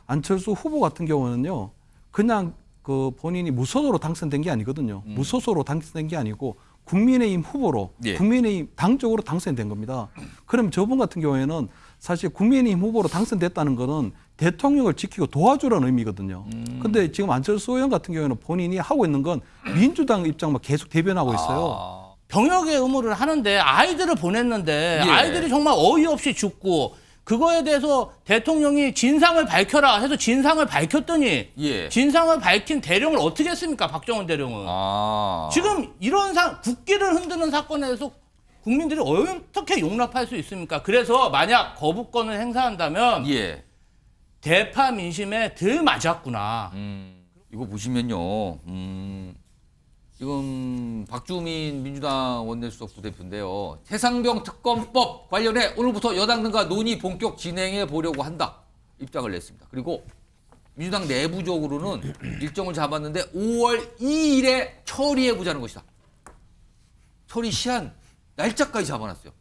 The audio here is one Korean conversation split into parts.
안철수 후보 같은 경우는요, 그냥 그 본인이 무소속으로 당선된 게 아니거든요. 무소속으로 당선된 게 아니고 국민의힘 후보로, 예. 국민의힘 당적으로 당선된 겁니다. 그럼 저분 같은 경우에는 사실 국민의힘 후보로 당선됐다는 거는 대통령을 지키고 도와주라는 의미거든요. 근데 지금 안철수 의원 같은 경우에는 본인이 하고 있는 건 민주당 입장만 계속 대변하고 있어요. 병역의 의무를 하는데 아이들을 보냈는데 예. 아이들이 정말 어이없이 죽고 그거에 대해서 대통령이 진상을 밝혀라 해서 진상을 밝혔더니 예. 진상을 밝힌 대령을 어떻게 했습니까? 박정원 대령은. 지금 이런 국기를 흔드는 사건에 대해서 국민들이 어떻게 용납할 수 있습니까? 그래서 만약 거부권을 행사한다면 예. 대파 민심에 덜 맞았구나. 이거 보시면요. 지금 박주민 민주당 원내수석 부대표인데요. 최상병 특검법 관련해 오늘부터 여당 등과 논의 본격 진행해 보려고 한다. 입장을 냈습니다. 그리고 민주당 내부적으로는 일정을 잡았는데 5월 2일에 처리해 보자는 것이다. 처리 시한 날짜까지 잡아놨어요.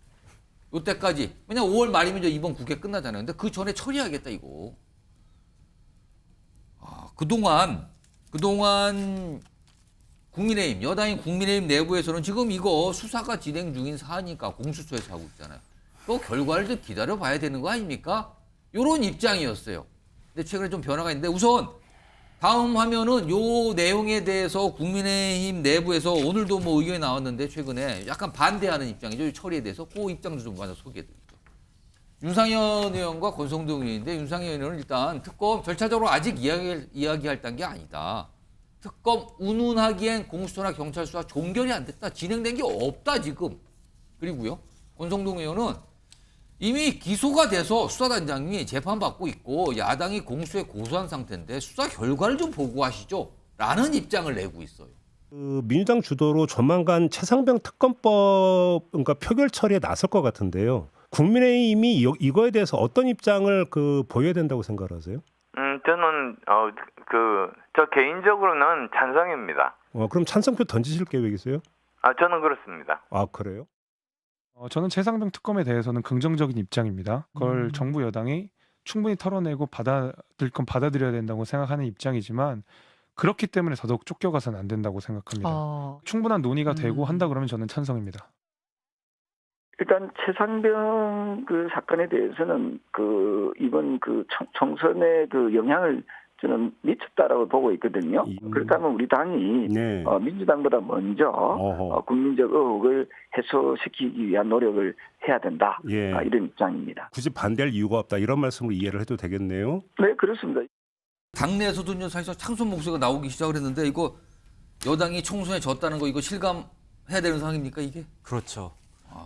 이때까지. 왜냐면 5월 말이면 이제 이번 국회 끝나잖아요. 근데 그 전에 처리하겠다 이거. 그동안 국민의힘, 여당인 국민의힘 내부에서는 지금 이거 수사가 진행 중인 사안이니까 공수처에서 하고 있잖아요. 또 결과를 좀 기다려봐야 되는 거 아닙니까? 이런 입장이었어요. 근데 최근에 좀 변화가 있는데 우선 다음 화면은 요 내용에 대해서 국민의힘 내부에서 오늘도 뭐 의견이 나왔는데 최근에 약간 반대하는 입장이죠. 이 처리에 대해서 그 입장도 좀 먼저 소개해드릴게요. 윤상현 의원과 권성동 의원인데 윤상현 의원은 일단 특검 절차적으로 아직 이야기할 단계 아니다. 특검 운운하기엔 공수처나 경찰 수사 종결이 안 됐다. 진행된 게 없다 지금. 그리고요. 권성동 의원은 이미 기소가 돼서 수사단장이 재판받고 있고 야당이 공수에 고소한 상태인데 수사 결과를 좀 보고하시죠. 라는 입장을 내고 있어요. 민주당 주도로 조만간 최상병 특검법 그러니까 표결 처리에 나설 것 같은데요. 국민의힘이 이거에 대해서 어떤 입장을 보여야 된다고 생각하세요? 저는 저 개인적으로는 찬성입니다. 그럼 찬성표 던지실 계획이세요? 저는 그렇습니다. 아 그래요? 저는 최상병 특검에 대해서는 긍정적인 입장입니다. 그걸 정부 여당이 충분히 털어내고 받아들일 건 받아들여야 된다고 생각하는 입장이지만 그렇기 때문에 더더욱 쫓겨가서는 안 된다고 생각합니다. 충분한 논의가 되고 한다 그러면 저는 찬성입니다. 일단 최상병 사건에 대해서는 이번 총선에 영향을 저는 미쳤다라고 보고 있거든요. 그렇다면 우리 당이 네. 민주당보다 먼저 국민적 의혹을 해소시키기 위한 노력을 해야 된다. 예. 이런 입장입니다. 굳이 반대할 이유가 없다 이런 말씀으로 이해를 해도 되겠네요. 네, 그렇습니다. 당내에서도 사실 찬성 목소리가 나오기 시작을 했는데 이거 여당이 총선에 졌다는 거 이거 실감해야 되는 상황입니까 이게? 그렇죠.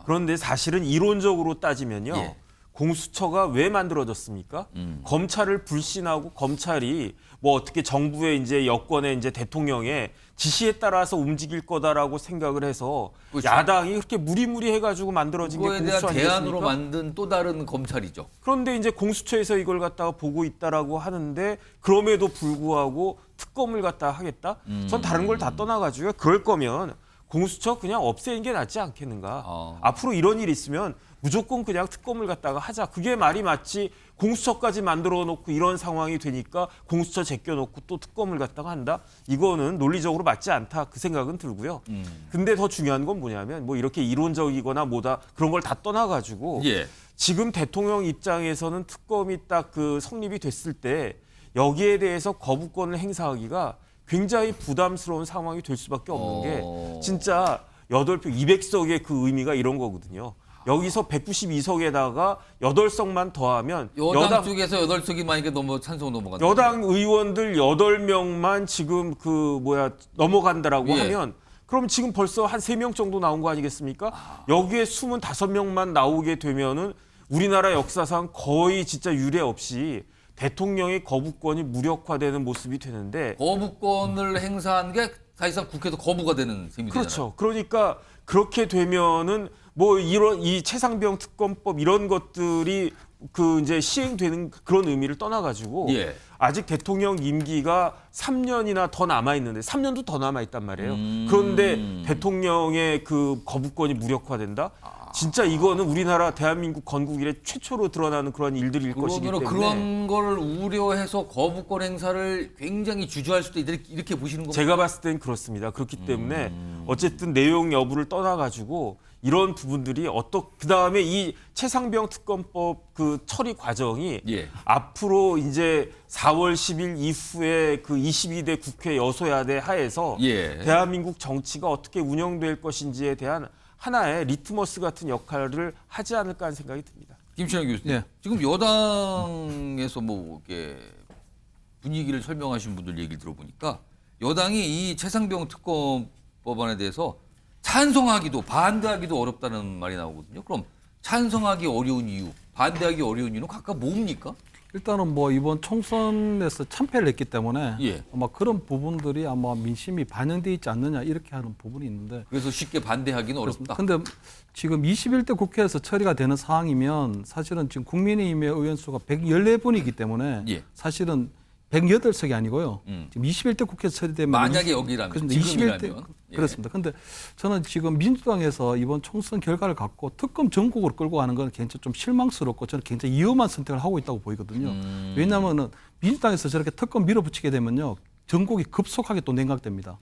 그런데 사실은 이론적으로 따지면요. 예. 공수처가 왜 만들어졌습니까? 검찰을 불신하고 검찰이 뭐 어떻게 정부의 이제 여권의 이제 대통령의 지시에 따라서 움직일 거다라고 생각을 해서 그렇죠. 야당이 그렇게 무리무리 해가지고 만들어진 게 그거에 대한 공수처 대안으로 아니겠습니까? 만든 또 다른 검찰이죠. 그런데 이제 공수처에서 이걸 갖다가 보고 있다라고 하는데 그럼에도 불구하고 특검을 갖다가 하겠다? 전 다른 걸 다 떠나가지고 그럴 거면 공수처 그냥 없애는 게 낫지 않겠는가. 앞으로 이런 일이 있으면 무조건 그냥 특검을 갖다가 하자. 그게 말이 맞지. 공수처까지 만들어 놓고 이런 상황이 되니까 공수처 제껴놓고 또 특검을 갖다가 한다. 이거는 논리적으로 맞지 않다. 그 생각은 들고요. 근데 더 중요한 건 뭐냐면 뭐 이렇게 이론적이거나 뭐다 그런 걸 다 떠나가지고 예. 지금 대통령 입장에서는 특검이 딱 성립이 됐을 때 여기에 대해서 거부권을 행사하기가 굉장히 부담스러운 상황이 될 수밖에 없는 게 진짜 8표 200석의 그 의미가 이런 거거든요. 여기서 192석에다가 8석만 더하면 여당 쪽에서 8석이 만약에 찬성 넘어간다. 여당 의원들 8명만 지금 넘어간다라고 예. 하면 그럼 지금 벌써 한 3명 정도 나온 거 아니겠습니까? 여기에 25명만 나오게 되면은 우리나라 역사상 거의 진짜 유례 없이 대통령의 거부권이 무력화되는 모습이 되는데 거부권을 행사한 게 사실상 국회에서 거부가 되는 셈이 되잖아요. 그렇죠. 그러니까 그렇게 되면은 뭐 이 최상병 특검법 이런 것들이 이제 시행되는 그런 의미를 떠나가지고 예. 아직 대통령 임기가 3년이나 더 남아 있는데 3년도 더 남아 있단 말이에요. 그런데 대통령의 그 거부권이 무력화된다. 진짜 이거는 우리나라 대한민국 건국 이래 최초로 드러나는 그런 일들일 것이기 그러면 때문에 그런 걸 우려해서 거부권 행사를 굉장히 주저할 수도 있다 이렇게 보시는 겁니까? 제가 봤을 땐 그렇습니다. 그렇기 때문에 어쨌든 내용 여부를 떠나가지고 이런 부분들이 그 다음에 이 최상병 특검법 그 처리 과정이 예. 앞으로 이제 4월 10일 이후에 그 22대 국회 여소야대 하에서 예. 대한민국 정치가 어떻게 운영될 것인지에 대한 하나의 리트머스 같은 역할을 하지 않을까 하는 생각이 듭니다. 김춘영 교수님, 예. 지금 여당에서 뭐 이렇게 분위기를 설명하신 분들 얘기를 들어보니까 여당이 이 최상병 특검 법안에 대해서 찬성하기도 반대하기도 어렵다는 말이 나오거든요. 그럼 찬성하기 어려운 이유, 반대하기 어려운 이유는 각각 뭡니까? 일단은 뭐 이번 총선에서 참패를 했기 때문에 예. 아마 그런 부분들이 아마 민심이 반영돼 있지 않느냐 이렇게 하는 부분이 있는데 그래서 쉽게 반대하기는 어렵다. 근데 지금 21대 국회에서 처리가 되는 사항이면 사실은 지금 국민의힘의 의원 수가 114분이기 때문에 예. 사실은 108석이 아니고요. 지금 21대 국회에서 처리되면 만약에 여기라면, 그렇습니다. 21대 지금이라면. 예. 그렇습니다. 근데 저는 지금 민주당에서 이번 총선 결과를 갖고 특검 전국으로 끌고 가는 건 굉장히 좀 실망스럽고 저는 굉장히 위험한 선택을 하고 있다고 보이거든요. 왜냐하면은 민주당에서 저렇게 특검 밀어붙이게 되면요. 전국이 급속하게 또 냉각됩니다.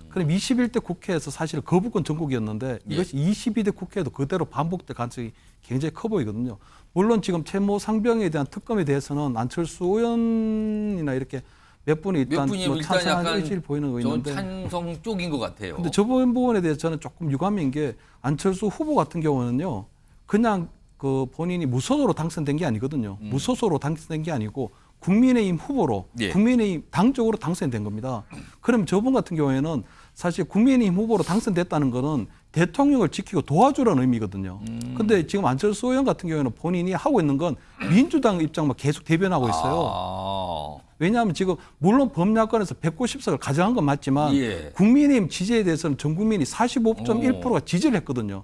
그럼 21대 국회에서 사실 거부권 전국이었는데 이것이 22대 국회에도 그대로 반복될 가능성이 굉장히 커 보이거든요. 물론 지금 채모 상병에 대한 특검에 대해서는 안철수 의원이나 이렇게 몇 분이 일단 뭐 일단 찬성하는 약간 의지를 보이는 거 전 있는데 찬성 쪽인 것 같아요. 근데 저 부분에 대해서 저는 조금 유감인 게 안철수 후보 같은 경우는요. 그냥 그 본인이 무소속으로 당선된 게 아니거든요. 무소속으로 당선된 게 아니고 국민의힘 후보로 예. 국민의힘 당적으로 당선된 겁니다. 그럼 저분 같은 경우에는 사실 국민의힘 후보로 당선됐다는 거는 대통령을 지키고 도와주라는 의미거든요. 근데 지금 안철수 의원 같은 경우에는 본인이 하고 있는 건 민주당 입장만 계속 대변하고 있어요. 왜냐하면 지금 물론 법야권에서 190석을 가져간 건 맞지만 예. 국민의힘 지지에 대해서는 전 국민이 45.1%가 지지를 했거든요.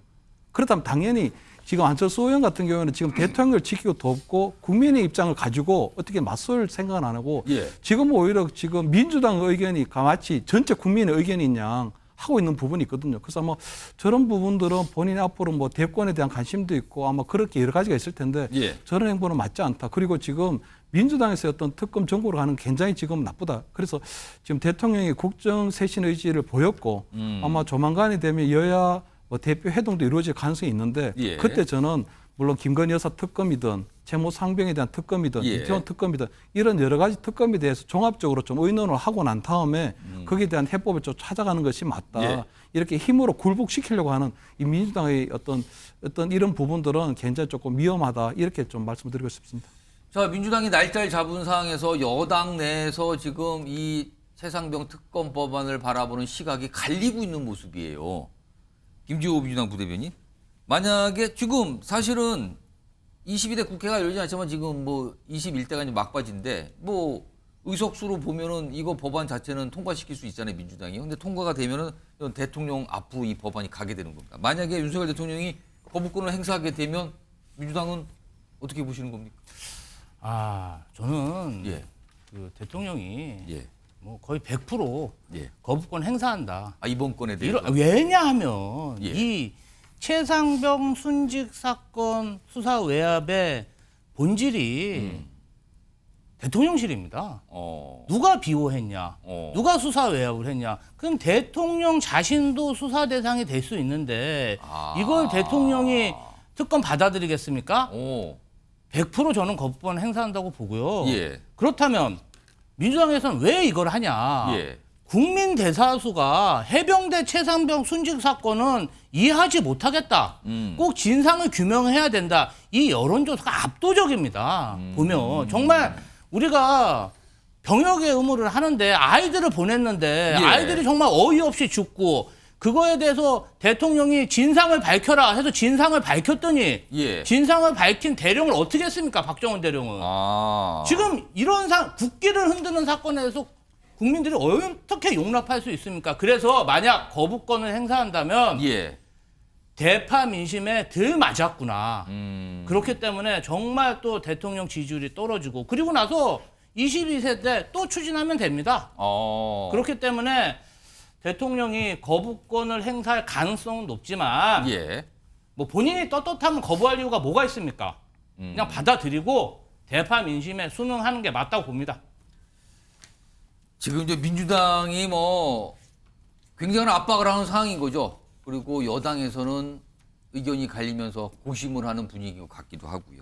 그렇다면 당연히 지금 안철수 의원 같은 경우는 지금 대통령을 지키고 돕고 국민의 입장을 가지고 어떻게 맞설 생각은 안 하고 예. 지금 오히려 지금 민주당 의견이 마치 전체 국민의 의견인 양 하고 있는 부분이 있거든요. 그래서 뭐 저런 부분들은 본인이 앞으로 뭐 대권에 대한 관심도 있고 아마 그렇게 여러 가지가 있을 텐데 예. 저런 행보는 맞지 않다. 그리고 지금 민주당에서 어떤 특검 정국으로 가는 굉장히 지금 나쁘다. 그래서 지금 대통령이 국정 쇄신 의지를 보였고 아마 조만간이 되면 여야 뭐 대표 회동도 이루어질 가능성이 있는데 예. 그때 저는 물론 김건희 여사 특검이든 채모 상병에 대한 특검이든 예. 이태원 특검이든 이런 여러 가지 특검에 대해서 종합적으로 좀 의논을 하고 난 다음에 거기에 대한 해법을 좀 찾아가는 것이 맞다. 예. 이렇게 힘으로 굴복시키려고 하는 이 민주당의 어떤 이런 부분들은 굉장히 조금 위험하다. 이렇게 좀 말씀드리고 싶습니다. 자, 민주당이 날짜를 잡은 상황에서 여당 내에서 지금 이 최상병 특검 법안을 바라보는 시각이 갈리고 있는 모습이에요. 김지호 민주당 부대변인. 만약에 지금 사실은 22대 국회가 열리지 않지만 지금 뭐 21대가 이제 막바지인데 뭐 의석수로 보면은 이거 법안 자체는 통과시킬 수 있잖아요, 민주당이. 근데 통과가 되면은 대통령 앞으로 이 법안이 가게 되는 겁니다. 만약에 윤석열 대통령이 거부권을 행사하게 되면 민주당은 어떻게 보시는 겁니까? 저는 예. 그 대통령이 예. 뭐 거의 100% 예. 거부권 행사한다. 이번 건에 대해서. 왜냐하면 예. 이 최상병 순직 사건 수사 외압의 본질이 대통령실입니다. 누가 비호했냐, 누가 수사 외압을 했냐. 그럼 대통령 자신도 수사 대상이 될 수 있는데 이걸 대통령이 특검 받아들이겠습니까? 100% 저는 거부권 행사한다고 보고요. 예. 그렇다면 민주당에서는 왜 이걸 하냐. 예. 국민 대다수가 해병대 최상병 순직 사건은 이해하지 못하겠다. 꼭 진상을 규명해야 된다. 이 여론조사가 압도적입니다. 보면 정말 우리가 병역의 의무를 하는데 아이들을 보냈는데 예. 아이들이 정말 어이없이 죽고 그거에 대해서 대통령이 진상을 밝혀라 해서 진상을 밝혔더니 예. 진상을 밝힌 대령을 어떻게 했습니까? 박정원 대령은. 지금 이런 국기를 흔드는 사건에서 국민들이 어떻게 용납할 수 있습니까? 그래서 만약 거부권을 행사한다면 예. 대파 민심에 덜 맞았구나. 그렇기 때문에 정말 또 대통령 지지율이 떨어지고 그리고 나서 22세 때 또 추진하면 됩니다. 그렇기 때문에 대통령이 거부권을 행사할 가능성은 높지만 예. 뭐 본인이 떳떳하면 거부할 이유가 뭐가 있습니까? 그냥 받아들이고 대파 민심에 순응하는 게 맞다고 봅니다. 지금 이제 민주당이 뭐 굉장한 압박을 하는 상황인 거죠. 그리고 여당에서는 의견이 갈리면서 고심을 하는 분위기 같기도 하고요.